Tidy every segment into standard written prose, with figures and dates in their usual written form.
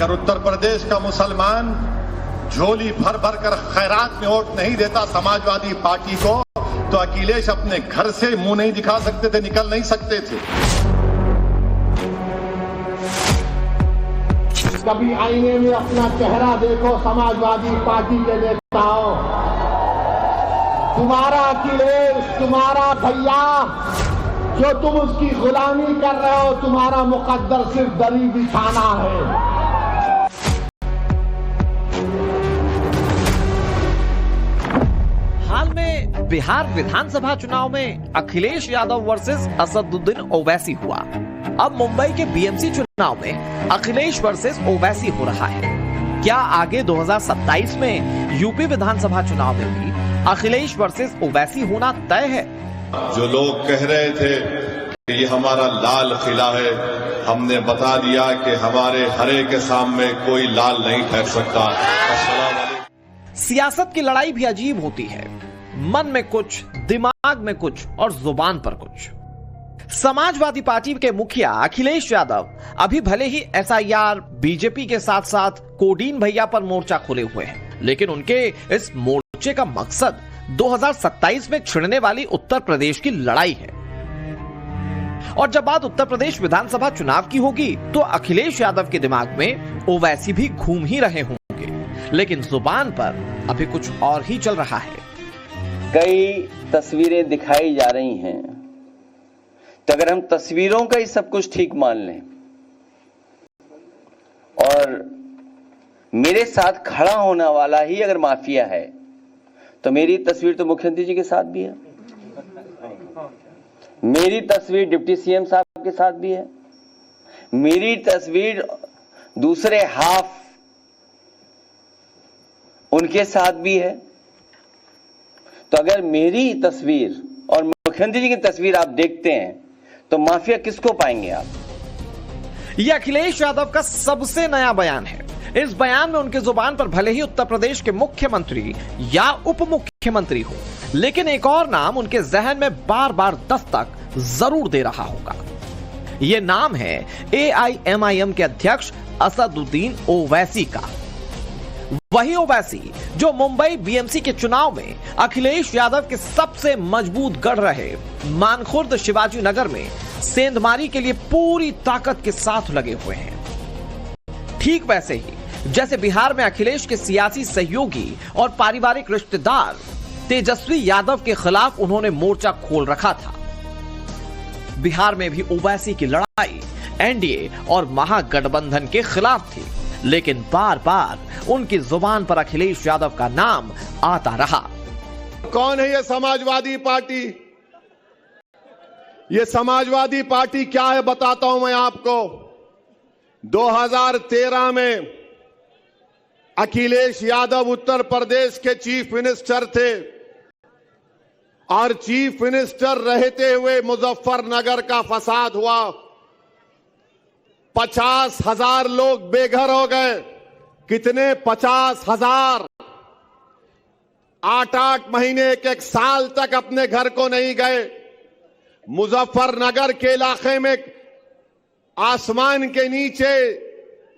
अगर उत्तर प्रदेश का मुसलमान झोली भर भर कर खैरात में वोट नहीं देता समाजवादी पार्टी को, तो अखिलेश अपने घर से मुंह नहीं दिखा सकते थे, निकल नहीं सकते थे। कभी आईने में अपना चेहरा देखो समाजवादी पार्टी के नेताओं। तुम्हारा अखिलेश, तुम्हारा भैया, जो तुम उसकी गुलामी कर रहे हो, तुम्हारा मुकद्दर सिर्फ दरी बिछाना है। हाल में बिहार विधानसभा चुनाव में अखिलेश यादव वर्सेस असदुद्दीन ओवैसी हुआ। अब मुंबई के बीएमसी चुनाव में अखिलेश वर्सेस ओवैसी हो रहा है। क्या आगे 2027 में यूपी विधानसभा चुनाव में भी अखिलेश वर्सेस ओवैसी होना तय है? जो लोग कह रहे थे कि ये हमारा लाल किला है, हमने बता दिया कि हमारे हरे के सामने कोई लाल नहीं ठहर सकता। सियासत की लड़ाई भी अजीब होती है, मन में कुछ, दिमाग में कुछ और जुबान पर कुछ। समाजवादी पार्टी के मुखिया अखिलेश यादव अभी भले ही एसआईआर, बीजेपी के साथ साथ कोडीन भैया पर मोर्चा खोले हुए हैं, लेकिन उनके इस मोर्चे का मकसद 2027 में छिड़ने वाली उत्तर प्रदेश की लड़ाई है। और जब बात उत्तर प्रदेश विधानसभा चुनाव की होगी तो अखिलेश यादव के दिमाग में ओवैसी भी घूम ही रहे होंगे, लेकिन जुबान पर अभी कुछ और ही चल रहा है। कई तस्वीरें दिखाई जा रही हैं, तो अगर हम तस्वीरों का ही सब कुछ ठीक मान लें और मेरे साथ खड़ा होने वाला ही अगर माफिया है, तो मेरी तस्वीर तो मुख्यमंत्री जी के साथ भी है, मेरी तस्वीर डिप्टी सीएम साहब के साथ भी है, मेरी तस्वीर दूसरे हाफ उनके साथ भी है। तो अगर मेरी तस्वीर और मुख्यमंत्री जी की तस्वीर आप देखते हैं तो माफिया किसको पाएंगे आप? यह अखिलेश यादव का सबसे नया बयान है। इस बयान में उनके जुबान पर भले ही उत्तर प्रदेश के मुख्यमंत्री या उप मुख्यमंत्री हो, लेकिन एक और नाम उनके जहन में बार बार दस्तक जरूर दे रहा होगा। यह नाम है AIMIM के अध्यक्ष असदुद्दीन ओवैसी का। वही ओवैसी जो मुंबई बीएमसी के चुनाव में अखिलेश यादव के सबसे मजबूत गढ़ रहे मानखुर्द शिवाजी नगर में सेंधमारी के लिए पूरी ताकत के साथ लगे हुए हैं। ठीक वैसे ही जैसे बिहार में अखिलेश के सियासी सहयोगी और पारिवारिक रिश्तेदार तेजस्वी यादव के खिलाफ उन्होंने मोर्चा खोल रखा था, बिहार में भी ओवैसी की लड़ाई एनडीए और महागठबंधन के खिलाफ थी, लेकिन बार बार उनकी जुबान पर अखिलेश यादव का नाम आता रहा। कौन है ये समाजवादी पार्टी? ये समाजवादी पार्टी क्या है बताता हूं मैं आपको। 2013 में अखिलेश यादव उत्तर प्रदेश के चीफ मिनिस्टर थे और चीफ मिनिस्टर रहते हुए मुजफ्फरनगर का फसाद हुआ। 50,000 लोग बेघर हो गए। कितने? 50,000। 8-8 महीने, एक साल तक अपने घर को नहीं गए। मुजफ्फरनगर के इलाके में आसमान के नीचे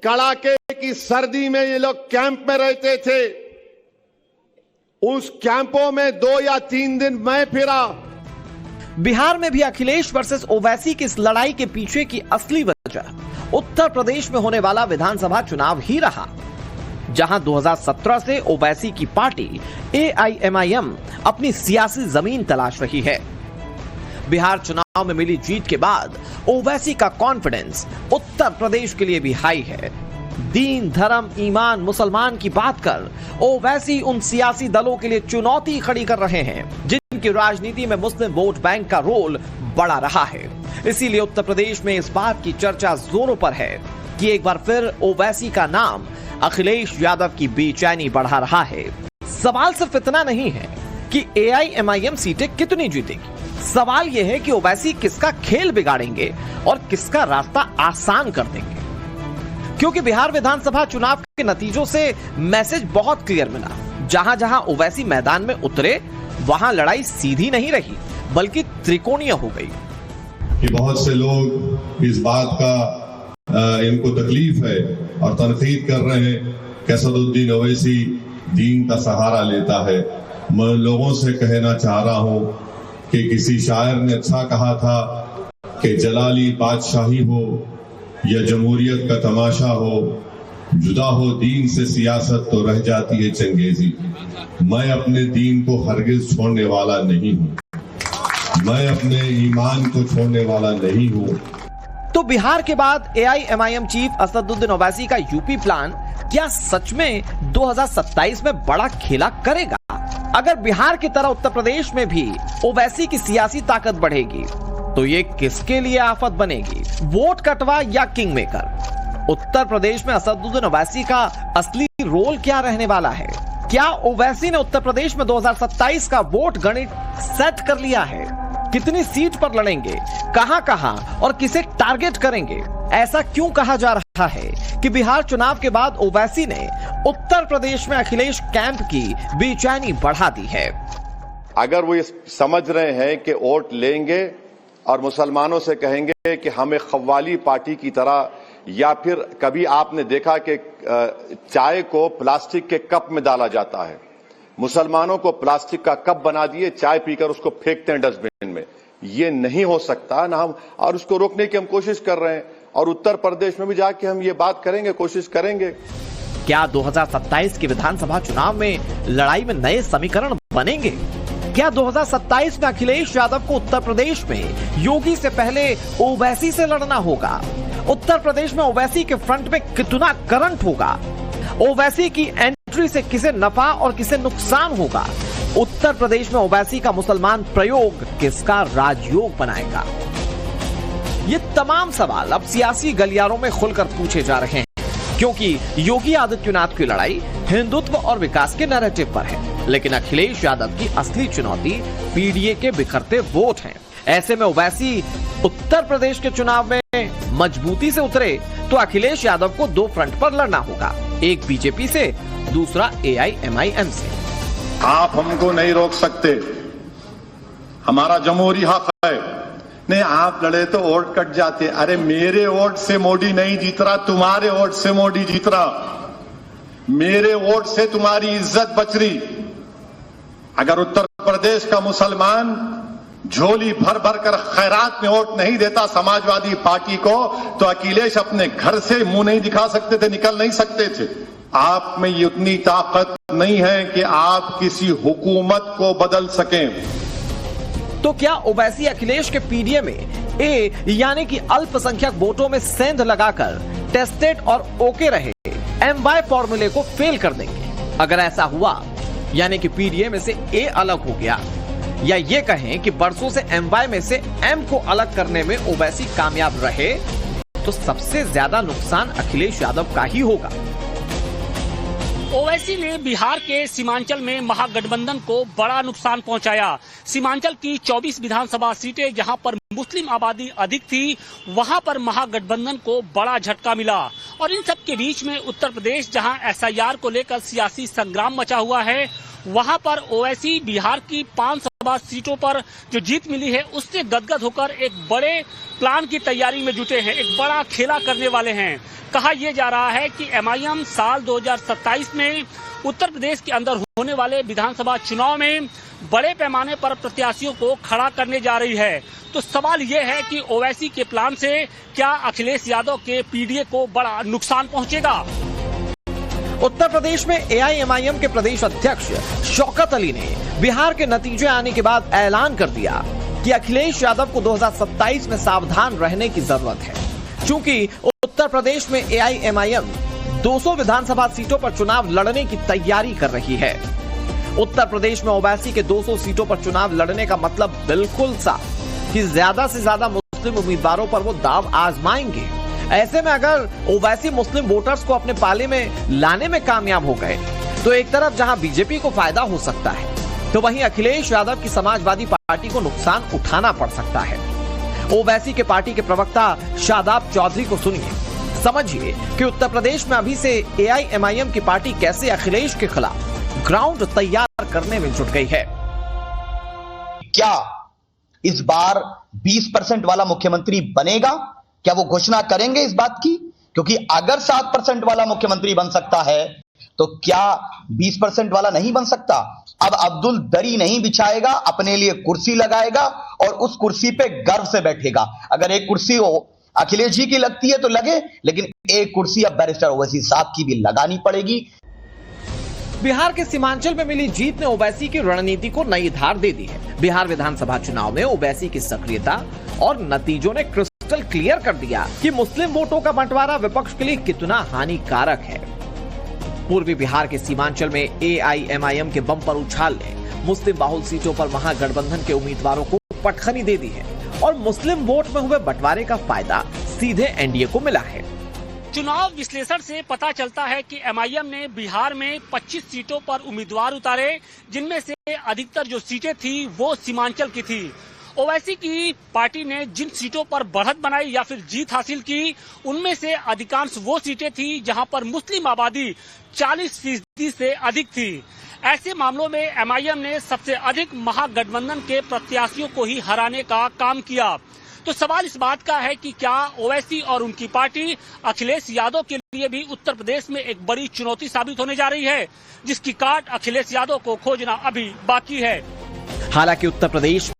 कड़ाके की सर्दी में ये लोग कैंप में रहते थे। उस कैंपों में 2 या 3 दिन मैं फिरा। बिहार में भी अखिलेश वर्सेस ओवैसी की इस लड़ाई के पीछे की असली वजह उत्तर प्रदेश में होने वाला विधानसभा चुनाव ही रहा, जहां 2017 से ओवैसी की पार्टी AIMIM अपनी सियासी जमीन तलाश रही है। बिहार चुनाव में मिली जीत के बाद ओवैसी का कॉन्फिडेंस उत्तर प्रदेश के लिए भी हाई है। दीन, धर्म, ईमान, मुसलमान की बात कर ओवैसी उन सियासी दलों के लिए चुनौती खड़ी कर रहे हैं जिनकी राजनीति में मुस्लिम वोट बैंक का रोल बड़ा रहा है। इसीलिए उत्तर प्रदेश में इस बात की चर्चा जोरों पर है कि एक बार फिर ओवैसी का नाम अखिलेश यादव की बेचैनी बढ़ा रहा है। सवाल सिर्फ इतना नहीं है कि AIMIM सीटें कितनी जीतेगी, सवाल यह है कि ओवैसी किसका खेल बिगाड़ेंगे और किसका रास्ता आसान कर देंगे। क्योंकि बिहार विधानसभा चुनाव के नतीजों से मैसेज बहुत क्लियर मिला। जहां जहां ओवैसी मैदान में उतरे वहां लड़ाई सीधी नहीं रही बल्कि त्रिकोणीय हो गई। कि बहुत से लोग इस बात का इनको तकलीफ है और तनकीद कर रहे हैं कि असदुद्दीन ओवैसी दीन का सहारा लेता है। मैं लोगों से कहना चाह रहा हूं कि किसी शायर ने अच्छा कहा था कि जलाली बादशाही हो या जमहूरियत का तमाशा हो, जुदा हो दीन से सियासत तो रह जाती है चंगेजी। मैं अपने दीन को हरगिज छोड़ने वाला नहीं हूं, मैं अपने ईमान को छोड़ने वाला नहीं हूं। तो बिहार के बाद एआईएमआईएम चीफ असदुद्दीन ओवैसी का यूपी प्लान क्या सच में 2027 में बड़ा खेला करेगा? अगर बिहार की तरह उत्तर प्रदेश में भी ओवैसी की सियासी ताकत बढ़ेगी तो ये किसके लिए आफत बनेगी? वोट कटवा या किंग मेकर? उत्तर प्रदेश में असदुद्दीन ओवैसी का असली रोल क्या रहने वाला है? क्या ओवैसी ने उत्तर प्रदेश में 2027 का वोट गणित सेट कर लिया है? कितनी सीट पर लड़ेंगे, कहां और किसे टारगेट करेंगे? ऐसा क्यों कहा जा रहा है कि बिहार चुनाव के बाद ओवैसी ने उत्तर प्रदेश में अखिलेश कैंप की बेचैनी बढ़ा दी है? अगर वो ये समझ रहे हैं कि वोट लेंगे और मुसलमानों से कहेंगे कि हमें खव्वाली पार्टी की तरह, या फिर कभी आपने देखा कि चाय को प्लास्टिक के कप में डाला जाता है, मुसलमानों को प्लास्टिक का कप बना दिए, चाय पीकर उसको फेंकते हैं डस्टबिन में। ये नहीं हो सकता ना, हम और उसको रोकने की हम कोशिश कर रहे हैं और उत्तर प्रदेश में भी जाके हम ये बात करेंगे, कोशिश करेंगे। क्या 2027 के विधानसभा चुनाव में लड़ाई में नए समीकरण बनेंगे? क्या 2027 में अखिलेश यादव को उत्तर प्रदेश में योगी से पहले ओवैसी से लड़ना होगा? उत्तर प्रदेश में ओवैसी के फ्रंट में कितना करंट होगा? ओवैसी की एंट्री से किसे नफा और किसे नुकसान होगा? उत्तर प्रदेश में ओवैसी का मुसलमान प्रयोग किसका राजयोग बनाएगा? ये तमाम सवाल अब सियासी गलियारों में खुलकर पूछे जा रहे हैं, क्योंकि योगी आदित्यनाथ की लड़ाई हिंदुत्व और विकास के नैरेटिव पर है, लेकिन अखिलेश यादव की असली चुनौती पीडीए के बिखरते वोट हैं। ऐसे में ओवैसी उत्तर प्रदेश के चुनाव में मजबूती से उतरे तो अखिलेश यादव को दो फ्रंट पर लड़ना होगा, एक बीजेपी से, दूसरा एआईएमआईएम से। आप हमको नहीं रोक सकते, हमारा जमहूरी हक है। नहीं, आप लड़े तो वोट कट जाते। अरे मेरे वोट से मोदी नहीं जीत रहा, तुम्हारे वोट से मोदी जीत रहा। मेरे वोट से तुम्हारी इज्जत बच रही। अगर उत्तर प्रदेश का मुसलमान झोली भर भर कर खैरात में वोट नहीं देता समाजवादी पार्टी को, तो अखिलेश अपने घर से मुंह नहीं दिखा सकते थे, निकल नहीं सकते थे। आप में ये उतनी ताकत नहीं है कि आप किसी हुकूमत को बदल सकें। तो क्या ओवैसी अखिलेश के पीडीए में ए यानी कि अल्पसंख्यक वोटों में सेंध लगाकर टेस्टेड और ओके रहे एमवाई फॉर्मूले को फेल कर देंगे? अगर ऐसा हुआ, यानी कि पीडीए में से ए अलग हो गया, या ये कहें कि बरसों से एमवाई में से एम को अलग करने में ओवैसी कामयाब रहे, तो सबसे ज्यादा नुकसान अखिलेश यादव का ही होगा। ओवैसी ने बिहार के सीमांचल में महागठबंधन को बड़ा नुकसान पहुंचाया। सीमांचल की 24 विधानसभा सीटें जहां पर मुस्लिम आबादी अधिक थी, वहां पर महागठबंधन को बड़ा झटका मिला। और इन सब के बीच में उत्तर प्रदेश, जहां एसआईआर को लेकर सियासी संग्राम मचा हुआ है, वहां पर ओवैसी बिहार की 5 सभा सीटों पर जो जीत मिली है, उससे गदगद होकर एक बड़े प्लान की तैयारी में जुटे हैं, एक बड़ा खेला करने वाले हैं। कहा यह जा रहा है कि एमआईएम साल 2027 में उत्तर प्रदेश के अंदर होने वाले विधानसभा चुनाव में बड़े पैमाने पर प्रत्याशियों को खड़ा करने जा रही है। तो सवाल यह है कि ओवैसी के प्लान से क्या अखिलेश यादव के पीडीए को बड़ा नुकसान पहुंचेगा? उत्तर प्रदेश में एआईएमआईएम के प्रदेश अध्यक्ष शौकत अली ने बिहार के नतीजे आने के बाद ऐलान कर दिया कि अखिलेश यादव को 2027 में सावधान रहने की जरूरत है, क्योंकि उत्तर प्रदेश में एआईएमआईएम 200 विधानसभा सीटों पर चुनाव लड़ने की तैयारी कर रही है। उत्तर प्रदेश में ओवैसी के 200 सीटों पर चुनाव लड़ने का मतलब बिल्कुल साफ कि ज्यादा से ज्यादा मुस्लिम उम्मीदवारों पर वो दाव आजमाएंगे। ऐसे में अगर ओवैसी मुस्लिम वोटर्स को अपने पाले में लाने में कामयाब हो गए, तो एक तरफ जहां बीजेपी को फायदा हो सकता है, तो वहीं अखिलेश यादव की समाजवादी पार्टी को नुकसान उठाना पड़ सकता है। ओवैसी के पार्टी के प्रवक्ता शादाब चौधरी को सुनिए, समझिए कि उत्तर प्रदेश में अभी से एआईएमआईएम की पार्टी कैसे अखिलेश के खिलाफ ग्राउंड तैयार करने में जुट गई है। क्या इस बार 20% वाला मुख्यमंत्री बनेगा क्या वो घोषणा करेंगे इस बात की? क्योंकि अगर 7% वाला मुख्यमंत्री बन सकता है तो क्या 20% वाला नहीं बन सकता? अब अब्दुल दरी नहीं बिछाएगा, अपने लिए कुर्सी लगाएगा और उस कुर्सी पे गर्व से बैठेगा। अगर एक कुर्सी हो अखिलेश जी की लगती है तो लगे, लेकिन एक कुर्सी अब बैरिस्टर ओवैसी साहब की भी लगानी पड़ेगी। बिहार के सीमांचल में मिली जीत ने ओवैसी की रणनीति को नई धार दे दी है। बिहार विधानसभा चुनाव में ओवैसी की सक्रियता और नतीजों ने क्रिस्टल क्लियर कर दिया कि मुस्लिम वोटों का बंटवारा विपक्ष के लिए कितना हानिकारक है। पूर्वी बिहार के सीमांचल में एआईएमआईएम के बम्पर उछाल ने मुस्लिम बाहुल सीटों पर महागठबंधन के उम्मीदवारों को पटखनी दे दी है और मुस्लिम वोट में हुए बंटवारे का फायदा सीधे एनडीए को मिला है। चुनाव विश्लेषण से पता चलता है कि एमआईएम ने बिहार में 25 सीटों पर उम्मीदवार उतारे, जिनमें से अधिकतर जो सीटें थी वो सीमांचल की थी। ओवैसी की पार्टी ने जिन सीटों पर बढ़त बनाई या फिर जीत हासिल की, उनमें से अधिकांश वो सीटें थी जहां पर मुस्लिम आबादी 40% से अधिक थी। ऐसे मामलों में एमआईएम ने सबसे अधिक महागठबंधन के प्रत्याशियों को ही हराने का काम किया। तो सवाल इस बात का है कि क्या ओवैसी और उनकी पार्टी अखिलेश यादव के लिए भी उत्तर प्रदेश में एक बड़ी चुनौती साबित होने जा रही है, जिसकी काट अखिलेश यादव को खोजना अभी बाकी है। हालांकि उत्तर प्रदेश